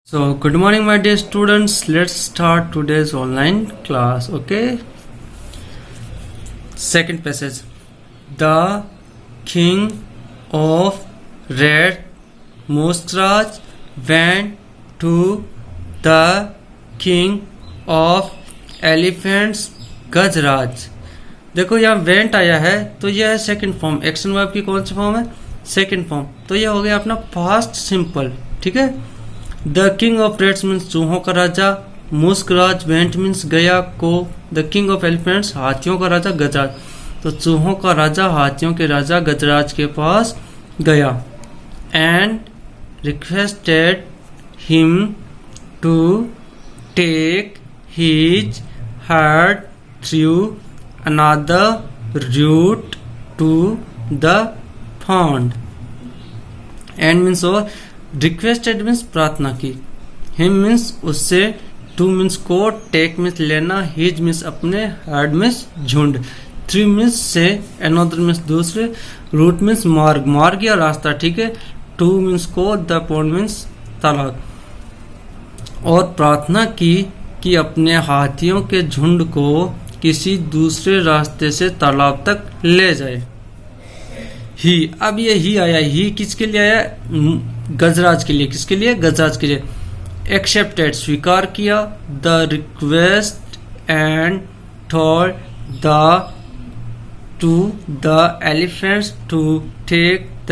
So, good morning, my dear students. Let's start today's online class. Okay. Second passage. The king of red Muskraj went to the king of elephants गजराज। देखो यहाँ went आया है तो यह है second form. Action verb की कौन सी फॉर्म है? Second form. तो यह हो गया अपना पास्ट सिंपल। ठीक है। The king of rats means चूहों का राजा, मुस्कराज वेंट मीन्स गया को, द किंग ऑफ एलिफेंट्स हाथियों का राजा गजराज। तो चूहों का राजा हाथियों के राजा गजराज के पास गया and requested him to take his herd through another route to the pond. And means और रिक्वेस्टेड मीन्स प्रार्थना की, हिम मीन्स उससे, टू मीन्स को, टेक मीन्स लेना, हिज मीन्स अपने, हर्ड मीन्स झुंड, थ्री मीन्स से, अनदर मीन्स दूसरे, रूट मीन्स मार्ग, मार्ग या रास्ता। ठीक है। टू मीन्स को, द पॉन्ड मीन्स तालाब। और प्रार्थना की कि अपने हाथियों के झुंड को किसी दूसरे रास्ते से तालाब तक ले जाए। ही, अब ये ही आया, ही किसके लिए आया? गजराज के लिए। किसके लिए? गजराज के लिए। एक्सेप्टेड स्वीकार किया, the request and told the to the elephants to take the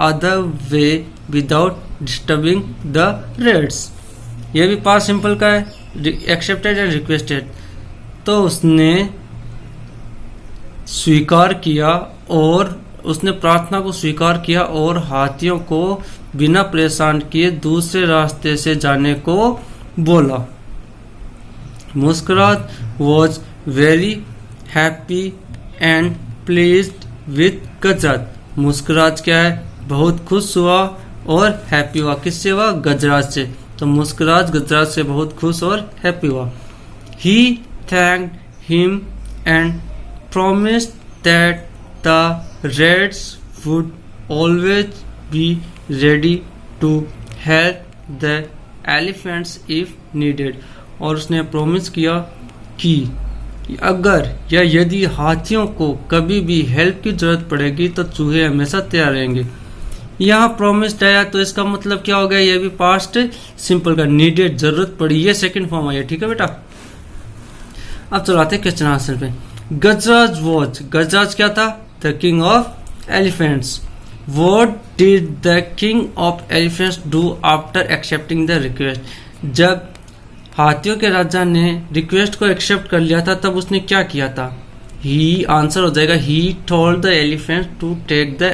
other way without disturbing the rats. ये भी पास सिंपल का है, एक्सेप्टेड एंड रिक्वेस्टेड। तो उसने स्वीकार किया और उसने प्रार्थना को स्वीकार किया और हाथियों को बिना परेशान किए दूसरे रास्ते से जाने को बोला। Muskurat was very happy and pleased with Gajraj. Muskurat क्या है? बहुत खुश हुआ और हैप्पी हुआ। किससे हुआ? गजराज से। तो मुस्कुरात गजराज से बहुत खुश और हैप्पी हुआ। He thanked him and promised that the Reds would always be ready to help the elephants if needed। और उसने प्रोमिस किया कि अगर या यदि हाथियों को कभी भी हेल्प की जरूरत पड़ेगी तो चूहे हमेशा तैयार रहेंगे। यहाँ प्रोमिस्ड आया तो इसका मतलब क्या हो गया? ये भी पास्ट सिंपल का, नीडेड जरूरत पड़ी, ये सेकंड फॉर्म आया। ठीक है बेटा। अब चलाते हैं क्वेश्चन आंसर पे। गजराज वॉज, गजराज क्या था? The king of elephants. What did the king of elephants do after accepting the request? जब हाथियों के राजा ने रिक्वेस्ट को एक्सेप्ट कर लिया था तब उसने क्या किया था? ही आंसर हो जाएगा ही told the elephants to take the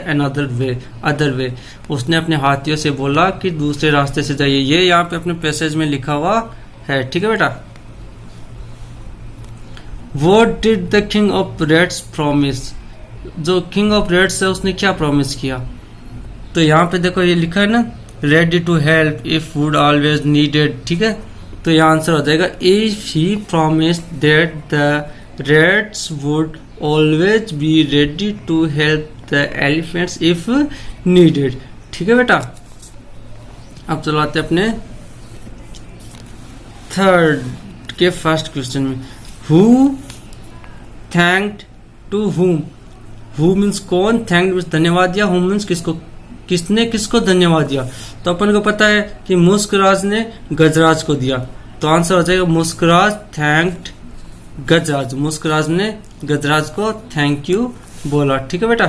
other way। उसने अपने हाथियों से बोला कि दूसरे रास्ते से जाइए। ये यहाँ पे अपने पैसेज में लिखा हुआ है। ठीक है बेटा। What did the king of reds promise? जो किंग ऑफ रेड्स है उसने क्या प्रॉमिस किया? तो यहाँ पे देखो ये लिखा है ना, ready to help if would always needed. ठीक है। तो यहाँ आंसर हो जाएगा if he promised that the rats would always be ready to help the elephants if needed. ठीक है बेटा। अब चलाते अपने थर्ड के फर्स्ट क्वेश्चन में। Who thanked to whom? Who means कौन, थैंक मीन्स धन्यवाद दिया, हु मीन्स किसको, किसने किसको धन्यवाद दिया? तो अपन को पता है कि मुस्कुराज ने गजराज को दिया। तो आंसर हो जाएगा मुस्कुराज थैंक्ड गजराज। मुस्कुराज ने गजराज को थैंक यू बोला। ठीक है बेटा।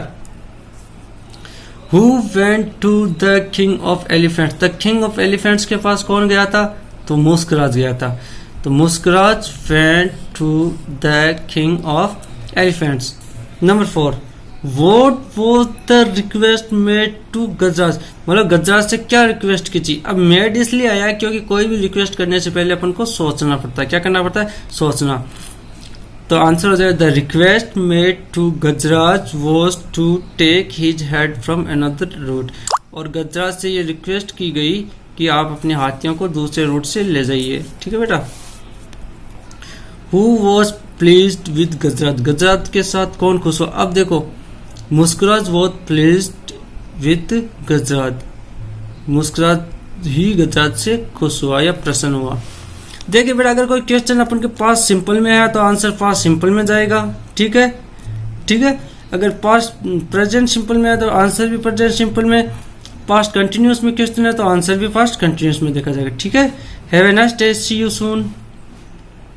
Who went to the king of elephants? The king of elephants के पास कौन गया था? तो मुस्कुराज गया था। तो Muskuraj went to the king of elephants. Number 4, What was the request made to Gajraj? मतलब गजराज से क्या रिक्वेस्ट की थी? अब मेड इसलिए आया क्योंकि कोई भी रिक्वेस्ट करने से पहले अपन को सोचना पड़ता है। क्या करना पड़ता है? सोचना। तो आंसर हो जाएगा the request made to Gajraj was to take his head from another route. और गजराज से ये रिक्वेस्ट की गई कि आप अपने हाथियों को दूसरे रूट से ले जाइए। ठीक है बेटा। Who was pleased with गजराज? गजराज के साथ कौन खुश हो? अब देखो मुस्कुराज वॉज प्लीज्ड विथ गजराज। मुस्कुराज ही गजराज से खुश हुआ या प्रसन्न हुआ। देखिए बेटा, अगर कोई क्वेश्चन अपन के पास सिंपल में है तो आंसर पास सिंपल में जाएगा। ठीक है, ठीक है। अगर पास्ट प्रेजेंट सिंपल में है तो आंसर भी प्रेजेंट सिंपल में, पास्ट कंटिन्यूअस में क्वेश्चन है तो आंसर भी पास्ट कंटिन्यूअस में देखा जाएगा। ठीक है। Have a nice day, see you soon.